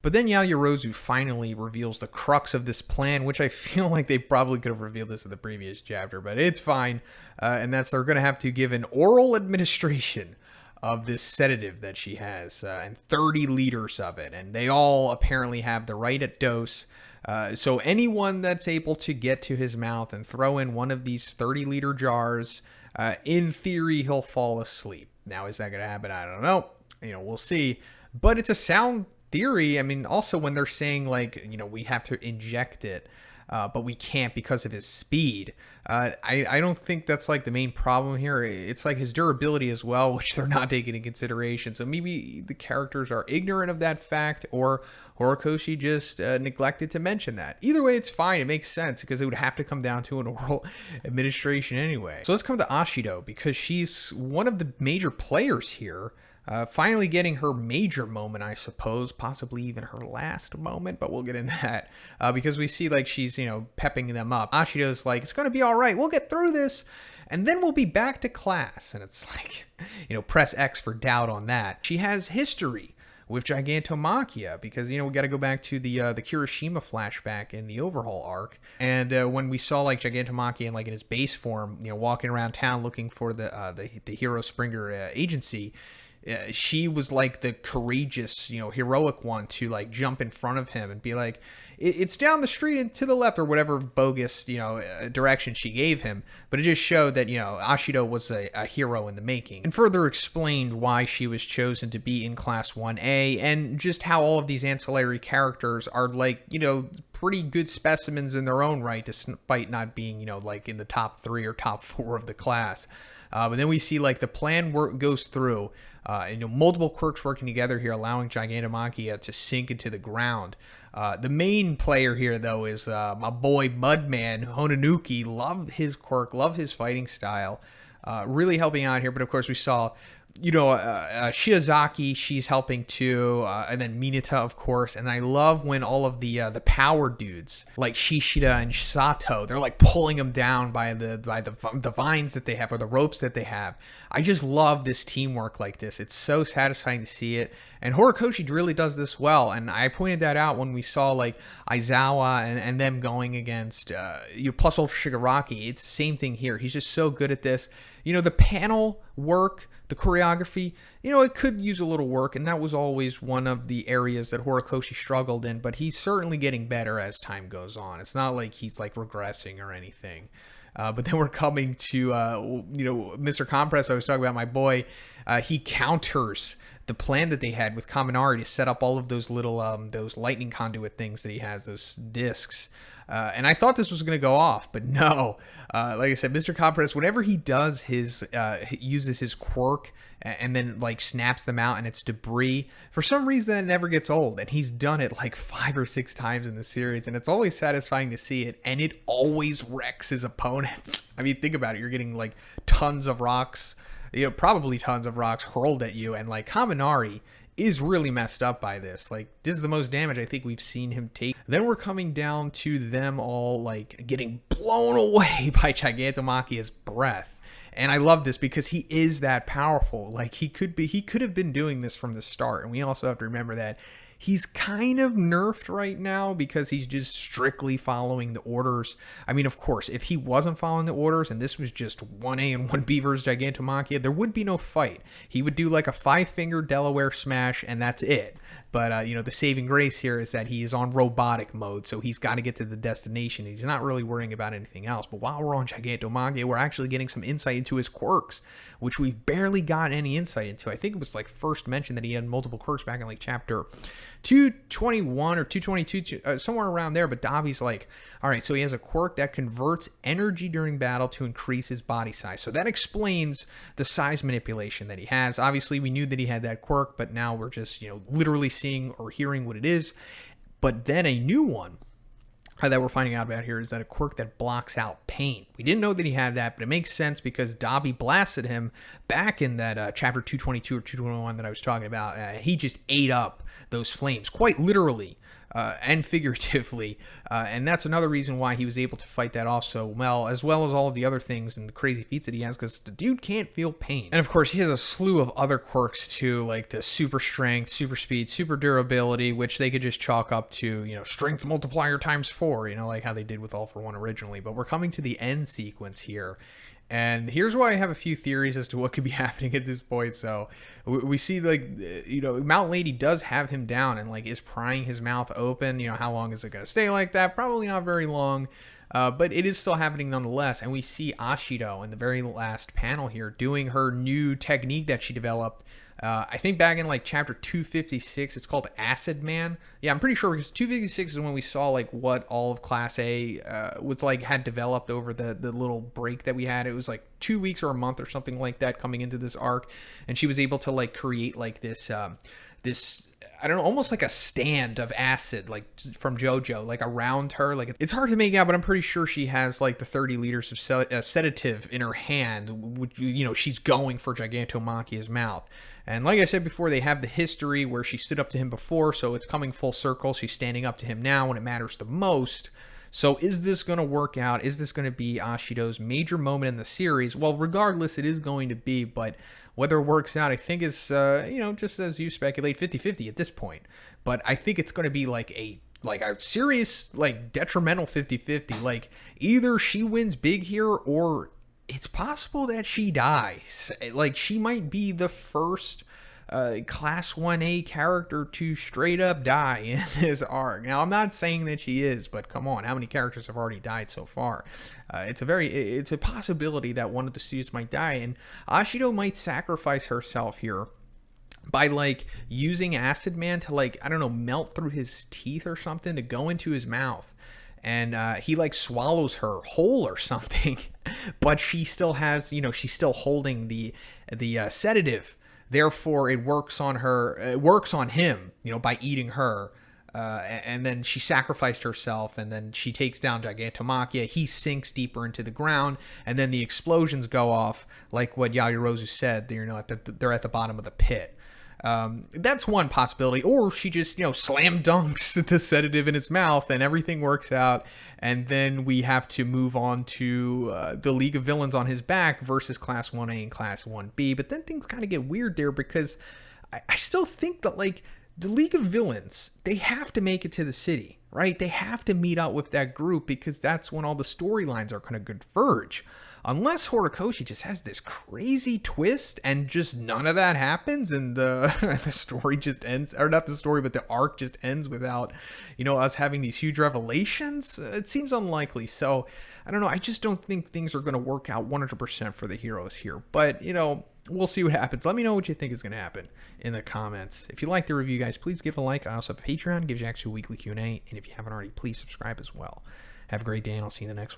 But then Yaoyorozu finally reveals the crux of this plan, which I feel like they probably could have revealed this in the previous chapter, but it's fine. And that's they're going to have to give an oral administration of this sedative that she has, and 30 liters of it. And they all apparently have the right at dose. So anyone that's able to get to his mouth and throw in one of these 30-liter jars, in theory, he'll fall asleep. Now, is that going to happen? I don't know. We'll see. But it's a sound theory. I mean, also when they're saying like, we have to inject it, but we can't because of his speed. I don't think that's like the main problem here. It's like his durability as well, which they're not taking into consideration. So maybe the characters are ignorant of that fact, or Horikoshi just neglected to mention that. Either way, it's fine. It makes sense because it would have to come down to an oral administration anyway. So let's come to Ashido, because she's one of the major players here. Finally getting her major moment, I suppose, possibly even her last moment, but we'll get into that because we see like she's, pepping them up. Ashido's like, it's going to be all right. We'll get through this and then we'll be back to class. And it's like, press X for doubt on that. She has history with Gigantomachia because, we got to go back to the Kirishima flashback in the Overhaul arc. And when we saw like Gigantomachia in his base form, walking around town looking for the Hero Springer agency, she was like the courageous, heroic one to like jump in front of him and be like, it's down the street and to the left, or whatever bogus, direction she gave him. But it just showed that, Ashido was a hero in the making, and further explained why she was chosen to be in Class 1A, and just how all of these ancillary characters are like, pretty good specimens in their own right, despite not being, like in the top 3 or top 4 of the class. But then we see like the plan goes through, multiple quirks working together here, allowing Gigantomachia to sink into the ground. The main player here, though, is my boy Mudman Hononuki. Love his quirk, love his fighting style. Really helping out here. But of course, we saw, Shiozaki, she's helping too, and then Mineta, of course. And I love when all of the power dudes like Shishida and Sato, they're like pulling them down by the vines that they have, or the ropes that they have. I just love this teamwork like this. It's so satisfying to see it. And Horikoshi really does this well. And I pointed that out when we saw like Aizawa and them going against plus Ultra Shigaraki. It's the same thing here. He's just so good at this. The panel work, the choreography, it could use a little work, and that was always one of the areas that Horikoshi struggled in, but he's certainly getting better as time goes on. It's not like he's like regressing or anything. But then we're coming to, Mr. Compress. I was talking about my boy. He counters the plan that they had with Kaminari to set up all of those little, those lightning conduit things that he has, those discs. And I thought this was going to go off, but no. Like I said, Mr. Compress, whenever he does uses his quirk and then like snaps them out and it's debris, for some reason that never gets old. And he's done it like 5 or 6 times in the series, and it's always satisfying to see it. And it always wrecks his opponents. I mean, think about it. You're getting like tons of rocks, probably tons of rocks hurled at you. And like Kaminari is really messed up by this. Like, this is the most damage I think we've seen him take. Then we're coming down to them all like getting blown away by Gigantomachia's breath. And I love this because he is that powerful. Like, he could have been doing this from the start. And we also have to remember that he's kind of nerfed right now because he's just strictly following the orders. I mean, of course, if he wasn't following the orders and this was just 1A and 1B versus Gigantomachia, there would be no fight. He would do like a 5-finger Delaware smash and that's it. But, the saving grace here is that he is on robotic mode, so he's got to get to the destination. He's not really worrying about anything else. But while we're on Gigantomachia, we're actually getting some insight into his quirks, which we've barely got any insight into. I think it was like first mentioned that he had multiple quirks back in like chapter 221 or 222, somewhere around there. But Davi's like, all right, so he has a quirk that converts energy during battle to increase his body size. So that explains the size manipulation that he has. Obviously, we knew that he had that quirk, but now we're just, literally seeing or hearing what it is. But then a new one that we're finding out about here is that a quirk that blocks out pain. We didn't know that he had that, but it makes sense because Dabi blasted him back in that chapter 222 or 221 that I was talking about. He just ate up those flames, quite literally. and figuratively. And that's another reason why he was able to fight that off so well as all of the other things and the crazy feats that he has, because the dude can't feel pain. And of course, he has a slew of other quirks too, like the super strength, super speed, super durability, which they could just chalk up to, strength multiplier times 4, like how they did with All for One originally. But we're coming to the end sequence here. And here's why I have a few theories as to what could be happening at this point. So we see, Mount Lady does have him down and, is prying his mouth open. How long is it going to stay like that? Probably not very long. But it is still happening nonetheless. And we see Ashido in the very last panel here doing her new technique that she developed. I think back in chapter 256, it's called Acid Man. Yeah, I'm pretty sure, because 256 is when we saw what all of Class A had developed over the little break that we had. It was 2 weeks or a month or something like that coming into this arc, and she was able to create this I don't know, almost like a stand of acid, from JoJo, around her. It's hard to make out, but I'm pretty sure she has the 30 liters of sedative in her hand, which, she's going for Gigantomachia's mouth. And like I said before, they have the history where she stood up to him before, so it's coming full circle. She's standing up to him now when it matters the most. So is this going to work out? Is this going to be Ashido's major moment in the series? Well, regardless, it is going to be, but whether it works out, I think is, just as you speculate, 50-50 at this point. But I think it's going to be a serious, detrimental 50-50. Either she wins big here, or it's possible that she dies. She might be the first Class 1A character to straight up die in this arc. Now, I'm not saying that she is, but come on, how many characters have already died so far? It's a possibility that one of the students might die, and Ashido might sacrifice herself here by using Acid Man to I don't know, melt through his teeth or something to go into his mouth. And he swallows her whole or something, but she still has, she's still holding the sedative. Therefore, it works on her. It works on him, by eating her. And then she sacrificed herself, and then she takes down Gigantomachia. He sinks deeper into the ground, and then the explosions go off, like what Yaoyorozu said. They're at the bottom of the pit. That's one possibility. Or she just, slam dunks the sedative in his mouth and everything works out. And then we have to move on to the League of Villains on his back versus Class 1A and Class 1B. But then things kind of get weird there, because I still think that, the League of Villains, they have to make it to the city, right? They have to meet up with that group, because that's when all the storylines are going to converge. Unless Horikoshi just has this crazy twist and just none of that happens, and the story just ends, or not the story, but the arc just ends without, us having these huge revelations. It seems unlikely. So I don't know. I just don't think things are going to work out 100% for the heroes here. But, we'll see what happens. Let me know what you think is going to happen in the comments. If you like the review, guys, please give it a like. I also have a Patreon. It gives you actually a weekly Q&A. And if you haven't already, please subscribe as well. Have a great day, and I'll see you in the next one.